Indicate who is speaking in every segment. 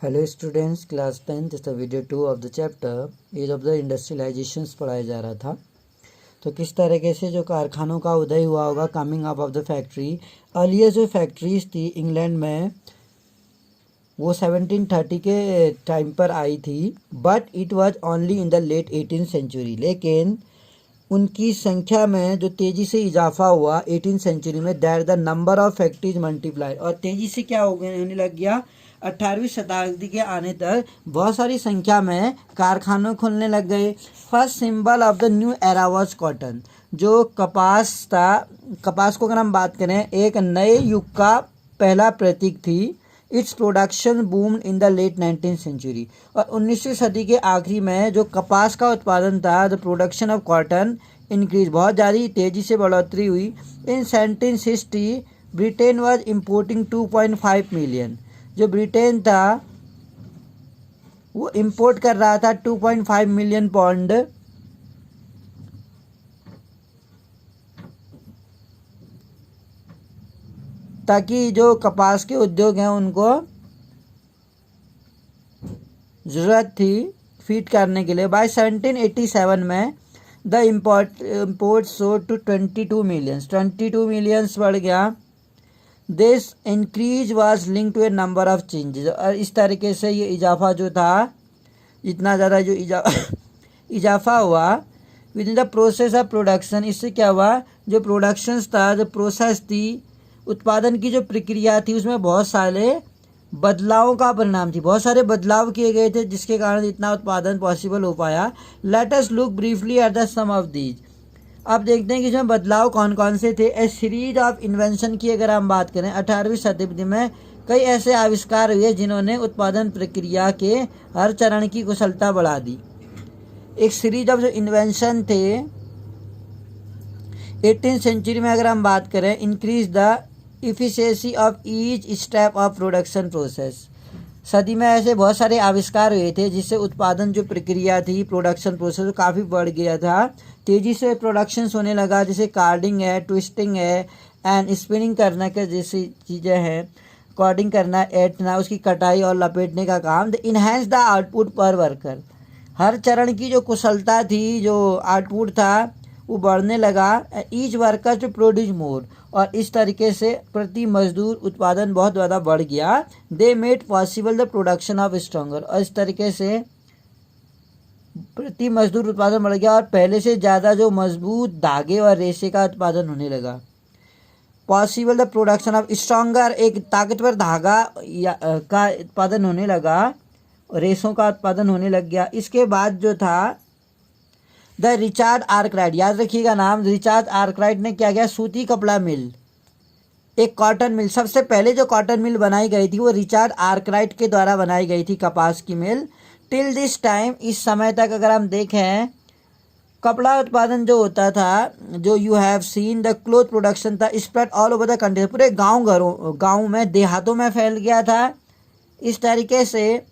Speaker 1: Hello students, class 10th is the video 2 of the chapter age of the industrialisations पढ़ाया जा रहा था। तो किस तरीके से जो कारखानों का उदय हुआ होगा, coming up of the factory. Earlier जो फैक्ट्रीज थी इंग्लैंड में वो 1730 के टाइम पर आई थी, but it was only in the late 18th century. लेकिन उनकी संख्या में जो तेज़ी से इजाफा हुआ 18th सेंचुरी में, that the number of factories multiply, और तेज़ी से क्या होने लग गया 18वीं शताब्दी के आने तक बहुत सारी संख्या में कारखाने खुलने लग गए। First symbol of the new era was cotton. जो कपास था, कपास को अगर हम बात करें एक नए युग का पहला प्रतीक थी। Its production boom in the late 19th century, और 19वीं सदी के आखिरी में जो कपास का उत्पादन था, the production of cotton increase, बहुत ज़्यादा तेज़ी से बढ़ोतरी हुई। इन 1760 ब्रिटेन वाज इम्पोर्टिंग 2.5 मिलियन। जो ब्रिटेन था वो इंपोर्ट कर रहा था 2.5 मिलियन पाउंड ताकि जो कपास के उद्योग हैं उनको ज़रूरत थी फीड करने के लिए। बाय 1787 में द इम्पोर्ट सो टू 22 मिलियंस, 22 मिलियंस बढ़ गया। This increase was link to a number of changes, और इस तरीके से ये इजाफा जो था, इतना ज़्यादा जो इजाफा हुआ with in the process of production. इससे क्या हुआ, जो प्रोडक्शंस था, जो प्रोसेस थी, उत्पादन की जो प्रक्रिया थी, उसमें बहुत सारे बदलावों का परिणाम थी। बहुत सारे बदलाव किए गए थे जिसके कारण इतना उत्पादन पॉसिबल हो पाया। Let us look briefly at the some of these. अब देखते हैं कि इसमें बदलाव कौन कौन से थे। ए सीरीज ऑफ इन्वेंशन की अगर हम बात करें, 18वीं शताब्दी में कई ऐसे आविष्कार हुए जिन्होंने उत्पादन प्रक्रिया के हर चरण की कुशलता बढ़ा दी। एक सीरीज ऑफ जो इन्वेंशन थे 18th सेंचुरी में अगर हम बात करें, increase the efficiency of each step of production process. सदी में ऐसे बहुत सारे आविष्कार हुए थे जिससे उत्पादन जो प्रक्रिया थी, प्रोडक्शन प्रोसेस, काफ़ी बढ़ गया था, तेज़ी से प्रोडक्शन होने लगा। जैसे कार्डिंग है, ट्विस्टिंग है एंड स्पिनिंग करना के जैसी चीज़ें हैं। कार्डिंग करना, ऐंठना, उसकी कटाई और लपेटने का काम। द इन्हेंस द आउटपुट पर वर्कर। हर चरण की जो कुशलता थी, जो आउटपुट था वो बढ़ने लगा। Each worker to produce more, और इस तरीके से प्रति मजदूर उत्पादन बहुत ज़्यादा बढ़ गया। They made possible the production of stronger, और इस तरीके से प्रति मजदूर उत्पादन बढ़ गया और पहले से ज़्यादा जो मजबूत धागे और रेशे का उत्पादन होने लगा। Possible the production of stronger, एक ताकतवर धागा का उत्पादन होने लगा, रेशों का उत्पादन होने लग गया। इसके बाद जो था द रिचार्ड आर्कराइट, याद रखिएगा नाम, रिचार्ड आर्कराइट ने क्या किया, सूती कपड़ा मिल, एक कॉटन मिल, सबसे पहले जो कॉटन मिल बनाई गई थी वो रिचार्ड आर्कराइट के द्वारा बनाई गई थी, कपास की मिल। टिल दिस टाइम, इस समय तक अगर हम देखें, कपड़ा उत्पादन जो होता था, जो you have seen the cloth production था spread all over the country, पूरे गाँव में, देहातों में फैल गया था इस तरीके से।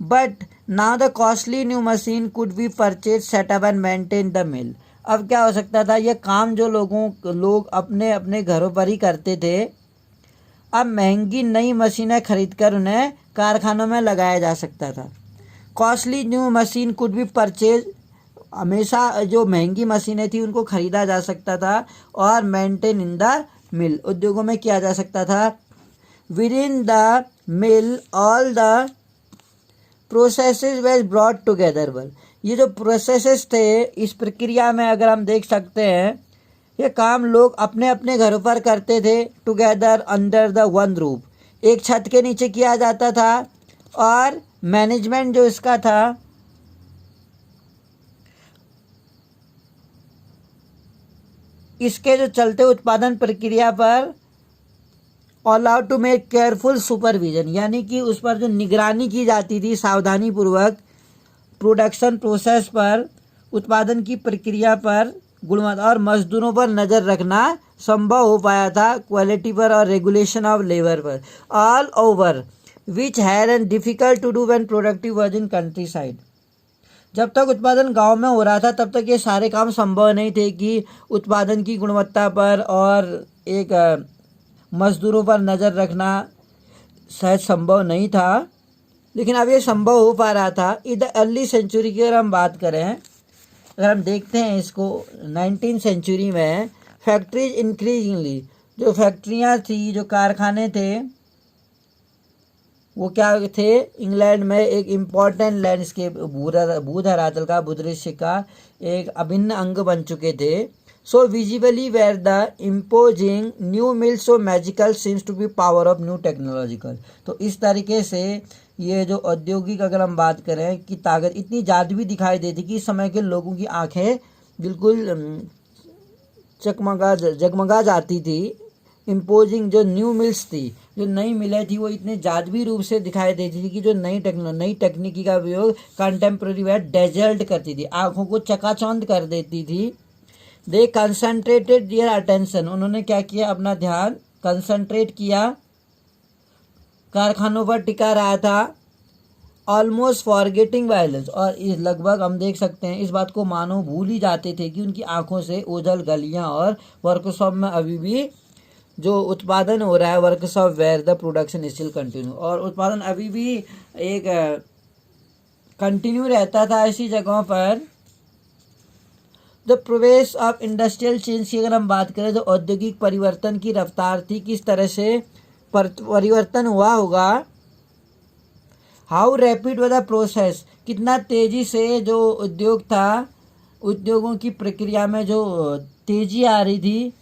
Speaker 1: But now the costly new machine could be purchase, setup and maintain the mill. अब क्या हो सकता था, ये काम जो लोग अपने अपने घरों पर ही करते थे, अब महंगी नई मशीनें खरीदकर उन्हें कारखानों में लगाया जा सकता था। Costly new machine could be purchase, हमेशा जो महंगी मशीनें थी उनको खरीदा जा सकता था, और मेंटेन इन द मिल, उद्योगों में किया जा सकता था। Within the mill all the processes were brought together well. ये जो प्रोसेसेस थे, इस प्रक्रिया में अगर हम देख सकते हैं, ये काम लोग अपने अपने घरों पर करते थे, together under the one roof, एक छत के नीचे किया जाता था। और मैनेजमेंट जो इसका था, इसके जो चलते उत्पादन प्रक्रिया पर allowed to make careful supervision, यानी कि उस पर जो निगरानी की जाती थी सावधानी पूर्वक, प्रोडक्शन प्रोसेस पर, उत्पादन की प्रक्रिया पर, गुणवत्ता और मजदूरों पर नज़र रखना संभव हो पाया था, क्वालिटी पर और रेगुलेशन ऑफ लेबर पर, all over which had and difficult to do when productive was in countryside. जब तक उत्पादन गांव में हो रहा था तब तक ये सारे काम संभव नहीं थे कि उत्पादन की गुणवत्ता पर और एक मजदूरों पर नज़र रखना शायद संभव नहीं था। लेकिन अब ये संभव हो पा रहा था। इन द अर्ली सेंचुरी की अगर हम बात करें, अगर हम देखते हैं इसको 19th सेंचुरी में फैक्ट्रीज इंक्रीजिंगली, जो फैक्ट्रियाँ थी, जो कारखाने थे, वो क्या थे, इंग्लैंड में एक इम्पॉर्टेंट लैंडस्केप भूधरातल का, भूदृश्य का एक अभिन्न अंग बन चुके थे। So visibly were the imposing new mills so magical seems to be power of new technological. तो इस तरीके से ये जो औद्योगिक, अगर हम बात करें कि ताकत इतनी जादुई दिखाई देती कि इस समय के लोगों की आंखें बिल्कुल जगमगा जाती थी। इम्पोजिंग जो न्यू मिल्स थी, जो नई मिलें थी, वो इतने जादुई रूप से दिखाई देती थी कि जो नई तकनीकी का उपयोग कंटेम्प्रेरी वे डेजल्ट करती थी, आंखों को चकाचौंध कर देती थी। दे कंसंट्रेटेड दियर अटेंशन, उन्होंने क्या किया, अपना ध्यान कंसंट्रेट किया, कारखानों पर टिका रहा था। ऑलमोस्ट फॉरगेटिंग वायलेंस, और इस लगभग हम देख सकते हैं इस बात को मानो भूल ही जाते थे कि उनकी आंखों से ओझल गलियां और वर्कशॉप में अभी भी जो उत्पादन हो रहा है, workshop where the production still continue, और उत्पादन अभी भी एक कंटिन्यू रहता था ऐसी जगहों पर। The progress of industrial change की अगर हम बात करें, जो औद्योगिक परिवर्तन की रफ्तार थी, किस तरह से परिवर्तन हुआ होगा। How rapid was the process, कितना तेजी से जो उद्योग था, उद्योगों की प्रक्रिया में जो तेजी आ रही थी,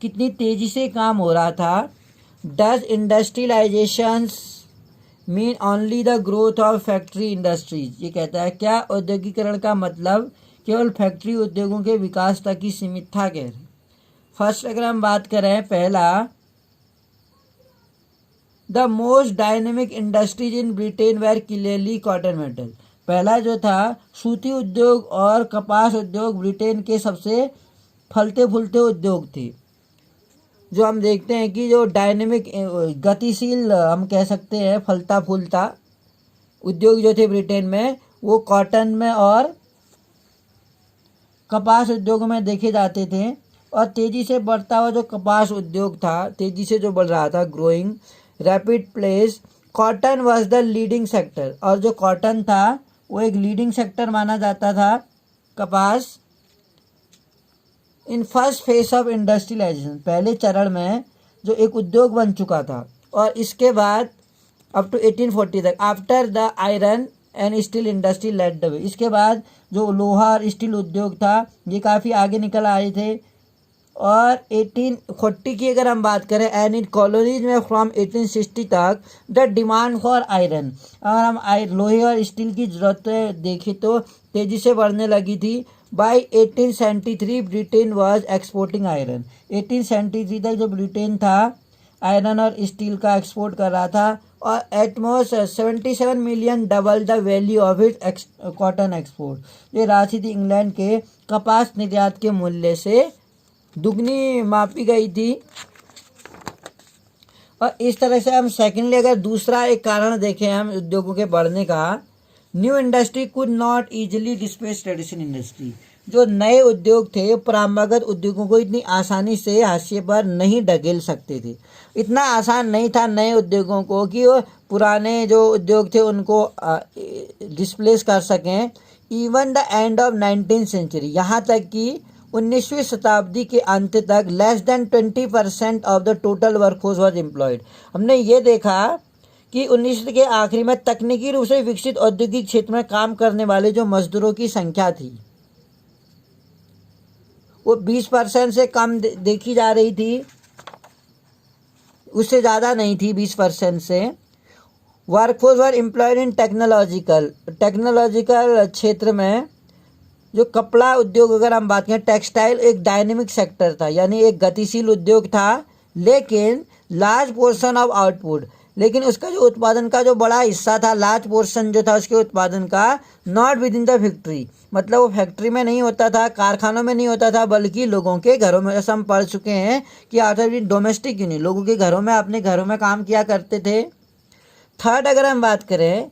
Speaker 1: कितनी तेजी से काम हो रहा था। Does industrialisation mean only the growth of factory industries, ये कहता है क्या औद्योगिकरण का मतलब केवल फैक्ट्री उद्योगों के विकास तक ही सीमित था। कह रहे फर्स्ट अगर हम बात करें, पहला the most dynamic industries in Britain were clearly cotton metal, पहला जो था सूती उद्योग और कपास उद्योग ब्रिटेन के सबसे फलते फूलते उद्योग थे। जो हम देखते हैं कि जो डायनेमिक, गतिशील हम कह सकते हैं, फलता फूलता उद्योग जो थे ब्रिटेन में, वो कॉटन में और कपास उद्योग में देखे जाते थे। और तेजी से बढ़ता हुआ जो कपास उद्योग था, तेजी से जो बढ़ रहा था, growing rapid place, cotton was the leading sector, और जो कॉटन था वो एक लीडिंग सेक्टर माना जाता था, कपास। In first phase of industrialisation, पहले चरण में जो एक उद्योग बन चुका था, और इसके बाद अप टू 1840 तक, after the iron and steel industry led the way, इसके बाद जो लोहा और स्टील उद्योग था ये काफ़ी आगे निकल आए थे। और 1840 की अगर हम बात करें, एंड इन कॉलोनीज में फ्रॉम 1860 तक द डिमांड फॉर आयरन, अगर हम लोहे और स्टील की ज़रूरत देखें तो तेज़ी से बढ़ने लगी थी। By 1873 Britain was exporting iron, 1873 तक जो ब्रिटेन था आयरन और स्टील का एक्सपोर्ट कर रहा था। और at most 77 million double the value of it cotton export, ये राशि थी इंग्लैंड के कपास निर्यात के मूल्य से दुगनी मापी गई थी। और इस तरह से हम सेकेंडली अगर दूसरा एक कारण देखें हम उद्योगों के बढ़ने का, new industry could not easily displace traditional industry, जो नए उद्योग थे परंपरागत उद्योगों को इतनी आसानी से हाशिए पर नहीं ढकेल सकते थे। इतना आसान नहीं था नए उद्योगों को कि वो पुराने जो उद्योग थे उनको डिस्प्लेस कर सकें। Even the end of 19th century, यहाँ तक कि 19वीं शताब्दी के अंत तक less than 20% of the total workforce was employed. हमने ये देखा कि 19वीं के आखिरी में तकनीकी रूप से विकसित औद्योगिक क्षेत्र में काम करने वाले जो मजदूरों की संख्या थी वो 20% से कम देखी जा रही थी, उससे ज़्यादा नहीं थी, 20% से। Workforce were employed in technological क्षेत्र में, जो कपड़ा उद्योग अगर हम बात करें, टेक्सटाइल एक डायनेमिक सेक्टर था, यानी एक गतिशील उद्योग था, लेकिन लार्ज पोर्शन ऑफ आउटपुट, लेकिन उसका जो उत्पादन का जो बड़ा हिस्सा था, लार्ज पोर्शन जो था उसके उत्पादन का, not with in the factory, मतलब वो फैक्ट्री में नहीं होता था, कारखानों में नहीं होता था, बल्कि लोगों के घरों में। जैसे हम पढ़ चुके हैं कि आउटर डोमेस्टिक यूनिट, लोगों के घरों में, अपने घरों में काम किया करते थे। थर्ड अगर हम बात करें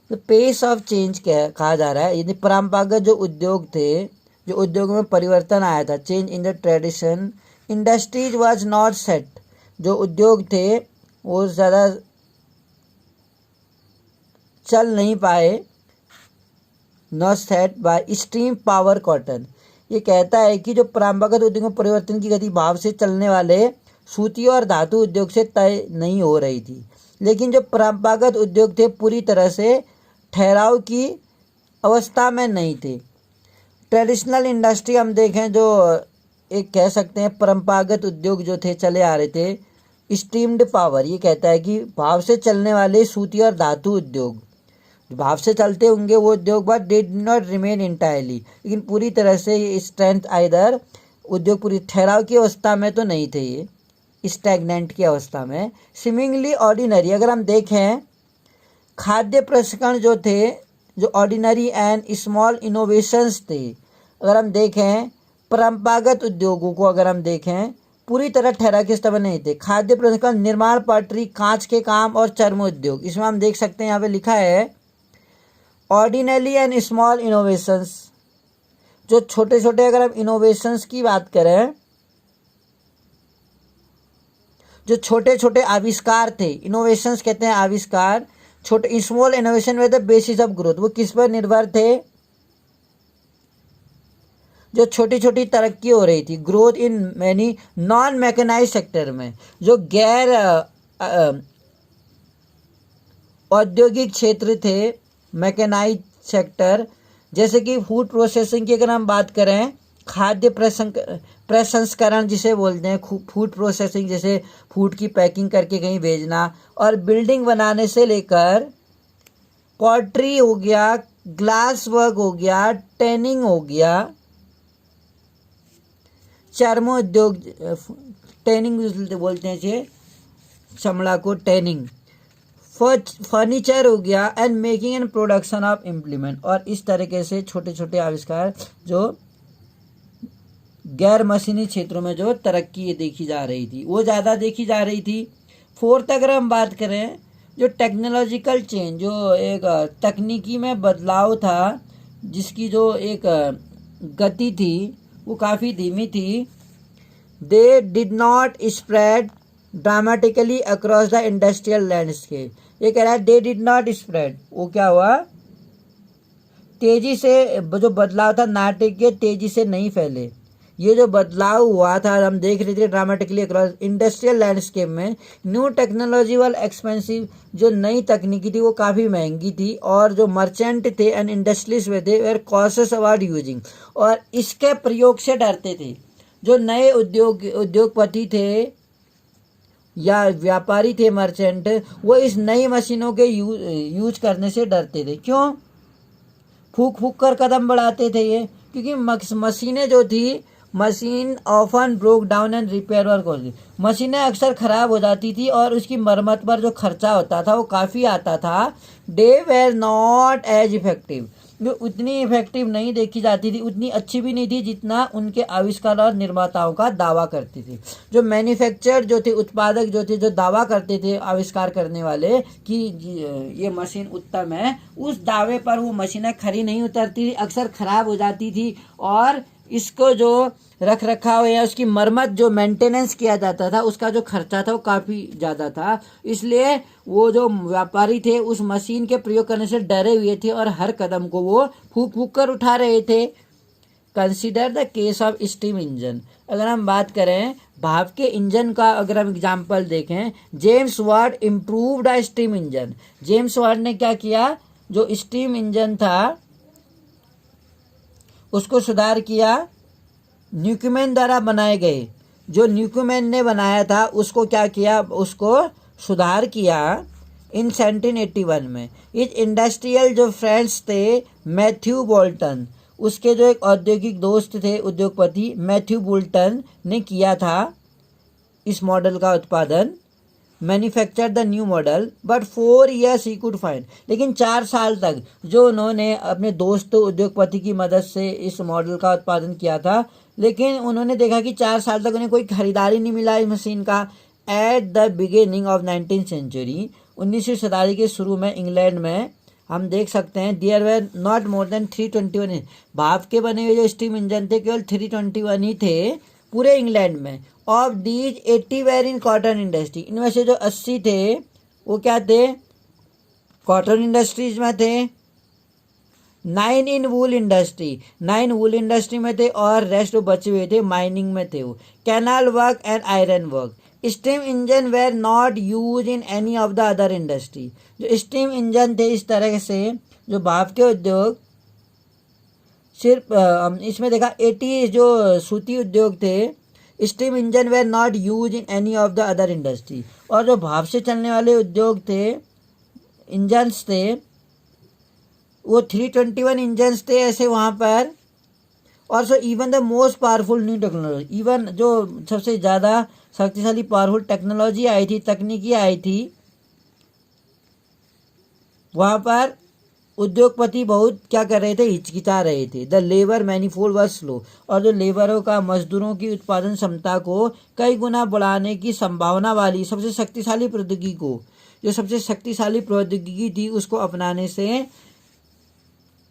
Speaker 1: तो पेस ऑफ चेंज कहा जा रहा है, यदि परंपरागत जो उद्योग थे, जो उद्योगों में परिवर्तन आया था, change in the tradition industries was not set, जो उद्योग थे वो ज़्यादा चल नहीं पाए, not set bye steam power cotton. ये कहता है कि जो परंपरागत उद्योगों में परिवर्तन की गति भाप से चलने वाले सूती और धातु उद्योग से तय नहीं हो रही थी, लेकिन जो परंपरागत उद्योग थे पूरी तरह से ठहराव की अवस्था में नहीं थे। ट्रेडिशनल इंडस्ट्री हम देखें, जो एक कह सकते हैं परंपरागत उद्योग जो थे चले आ रहे थे, स्टीम्ड पावर, ये कहता है कि भाप से चलने वाले सूती और धातु उद्योग, भाप से चलते होंगे वो उद्योग, but did not remain entirely, लेकिन पूरी तरह से ये स्ट्रेंथ आइदर उद्योग पूरी ठहराव की अवस्था में तो नहीं थे, ये स्टैग्नेंट की अवस्था में। सिमिंगली ऑर्डिनरी, अगर हम देखें खाद्य प्रसंस्करण जो थे, जो ऑर्डिनरी एंड स्मॉल इनोवेशंस थे, अगर हम देखें परंपरागत उद्योगों को, अगर हम देखें पूरी तरह ठहरा के स्तर में नहीं थे। खाद्य प्रसंस्करण, निर्माण, पटरी, कांच के काम और चर्म उद्योग, इसमें हम देख सकते हैं यहाँ पे लिखा है ऑर्डिनरी एंड स्मॉल इनोवेशंस, जो छोटे छोटे, अगर हम इनोवेशंस की बात करें, जो छोटे छोटे आविष्कार थे, इनोवेशंस कहते हैं आविष्कार, छोटे small innovation with the basis of growth, वो किस पर निर्भर थे, जो छोटी छोटी तरक्की हो रही थी, growth in many non mechanise sector में, जो गैर औद्योगिक क्षेत्र थे, मैकेनाइज सेक्टर, जैसे कि फूड प्रोसेसिंग की अगर हम बात करें, खाद्य प्रसंस्करण जिसे बोलते हैं, फूड प्रोसेसिंग, जैसे फूड की पैकिंग करके कहीं भेजना, और बिल्डिंग बनाने से लेकर पॉटरी हो गया, ग्लास वर्क हो गया, टैनिंग हो गया, चर्म उद्योग, टैनिंग बोलते हैं चमड़ा को, टैनिंग, फर्नीचर हो गया, and making and production of implement, और इस तरीके से छोटे छोटे आविष्कार जो गैर मशीनी क्षेत्रों में जो तरक्की देखी जा रही थी, वो ज़्यादा देखी जा रही थी। फोर्थ अगर हम बात करें, जो टेक्नोलॉजिकल चेंज, जो एक तकनीकी में बदलाव था, जिसकी जो एक गति थी वो काफ़ी धीमी थी। They did not spread dramatically across the industrial landscape, ये कह रहा है दे डिड नॉट स्प्रेड, वो क्या हुआ, तेजी से जो बदलाव था नाटकीय तेजी से नहीं फैले। ये जो बदलाव हुआ था हम देख रहे थे ड्रामेटिकली अक्रॉस इंडस्ट्रियल लैंडस्केप में, न्यू टेक्नोलॉजी वाल एक्सपेंसिव, जो नई तकनीकी थी वो काफ़ी महंगी थी, और जो मर्चेंट थे एंड इंडस्ट्रियलिस्ट थे वेर कॉशियस अबाउट यूजिंग, और इसके प्रयोग से डरते थे। जो नए उद्योगपति थे या व्यापारी थे, मर्चेंट, वो इस नई मशीनों के यूज करने से डरते थे। क्यों? फूक फूक कर कदम बढ़ाते थे ये, क्योंकि मशीनें जो थी, machine often broke down and repair work होती, मशीनें अक्सर ख़राब हो जाती थी और उसकी मरम्मत पर जो खर्चा होता था वो काफ़ी आता था। They were not as effective, जो उतनी इफेक्टिव नहीं देखी जाती थी, उतनी अच्छी भी नहीं थी जितना उनके आविष्कार और निर्माताओं का दावा करती थी। जो मैन्युफैक्चर जो थे, उत्पादक जो थे, जो दावा करते थे आविष्कार करने वाले कि ये मशीन उत्तम है, उस दावे पर वो मशीनें खरी नहीं उतरती थी, अक्सर ख़राब हो जाती थी, और इसको जो रख रखाव या उसकी मरम्मत जो मेंटेनेंस किया जाता था उसका जो खर्चा था वो काफ़ी ज़्यादा था। इसलिए वो जो व्यापारी थे उस मशीन के प्रयोग करने से डरे हुए थे और हर कदम को वो फूक फूक कर उठा रहे थे। Consider the case of steam engine, अगर हम बात करें भाप के इंजन का, अगर हम एग्जाम्पल देखें, James Watt improved the steam engine. James Watt ने क्या किया, जो स्टीम इंजन था उसको सुधार किया। न्यूकैमन द्वारा बनाए गए, जो न्यूकैमन ने बनाया था उसको क्या किया, उसको सुधार किया इन 1781 में। इस इंडस्ट्रियल जो फ्रेंड्स थे मैथ्यू बोल्टन, उसके जो एक औद्योगिक दोस्त थे उद्योगपति मैथ्यू बोल्टन ने किया था इस मॉडल का उत्पादन, manufacture the new model, but 4 years he could find, लेकिन 4 साल तक जो उन्होंने अपने दोस्त उद्योगपति की मदद से इस मॉडल का उत्पादन किया था, लेकिन उन्होंने देखा कि 4 साल तक उन्हें कोई खरीदारी नहीं मिला इस मशीन का। At the beginning of 19th century, 19वीं शताब्दी के शुरू में इंग्लैंड में हम देख सकते हैं there were not more than 321, भाप के बने हुए जो स्टीम इंजन थे केवल 321 ही थे पूरे इंग्लैंड में। Of these 80 were in cotton industry, इनमें से जो 80 थे वो क्या थे, कॉटन इंडस्ट्रीज में थे, 9 इन वूल इंडस्ट्री, 9 वूल इंडस्ट्री में थे और रेस्ट बचे हुए थे माइनिंग में थे वो। Canal work and iron work. Steam engine were not use in any of the other industry. जो स्टीम इंजन थे इस तरह से, जो भाप के उद्योग, सिर्फ इसमें देखा 80 जो सूती उद्योग थे, steam engine were not use in any of the other industry. और जो भाप से चलने वाले उद्योग थे, इंजन्स थे, वो 321 इंजन्स थे ऐसे वहाँ पर। और so even the most powerful new technology, even जो सबसे ज़्यादा शक्तिशाली पावरफुल टेक्नोलॉजी आई थी, तकनीकी आई थी, वहाँ पर उद्योगपति बहुत क्या कर रहे थे, हिचकिचा रहे थे। द लेबर मैनिफोल्ड व स्लो। और जो लेबरों का, मजदूरों की उत्पादन क्षमता को कई गुना बढ़ाने की संभावना वाली सबसे शक्तिशाली प्रौद्योगिकी को, जो सबसे शक्तिशाली प्रौद्योगिकी थी, उसको अपनाने से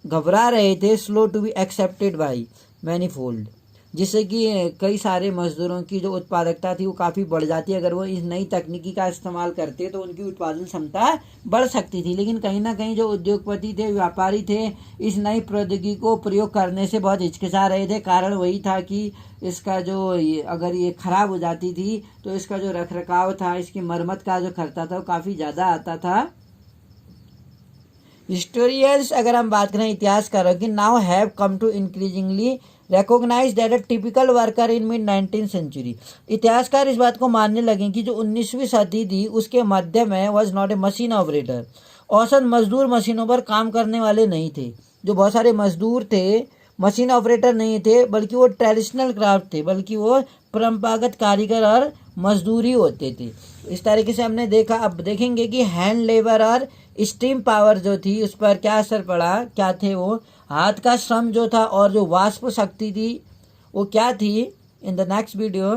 Speaker 1: घबरा रहे थे। Slow to be accepted by manifold, जिससे कि कई सारे मजदूरों की जो उत्पादकता थी वो काफ़ी बढ़ जाती। अगर वो इस नई तकनीकी का इस्तेमाल करते तो उनकी उत्पादन क्षमता बढ़ सकती थी। लेकिन कहीं ना कहीं जो उद्योगपति थे, व्यापारी थे, इस नई प्रौद्योगिकी को प्रयोग करने से बहुत हिचकिचा रहे थे। कारण वही था कि इसका जो अगर ये ख़राब हो जाती थी तो इसका जो रख रखाव था, इसकी मरम्मत का जो खर्चा था वो काफ़ी ज़्यादा आता था। हिस्टोरियंस, अगर हम बात करें इतिहासकारों की, now have come to increasingly recognise that a typical worker in mid 19th century. इतिहासकार इस बात को मानने लगे कि जो 19वीं सदी थी उसके मध्य में was not a machine operator. औसत मजदूर मशीनों पर काम करने वाले नहीं थे। जो बहुत सारे मजदूर थे, मशीन ऑपरेटर नहीं थे, बल्कि वो ट्रेडिशनल क्राफ्ट थे, बल्कि वो परंपरागत कारीगर और मजदूरी होते थे। इस तरीके से हमने देखा। अब देखेंगे कि हैंड लेबर और स्टीम पावर जो थी उस पर क्या असर पड़ा, क्या थे वो हाथ का श्रम जो था और जो वाष्प शक्ति थी वो क्या थी, इन द नेक्स्ट वीडियो।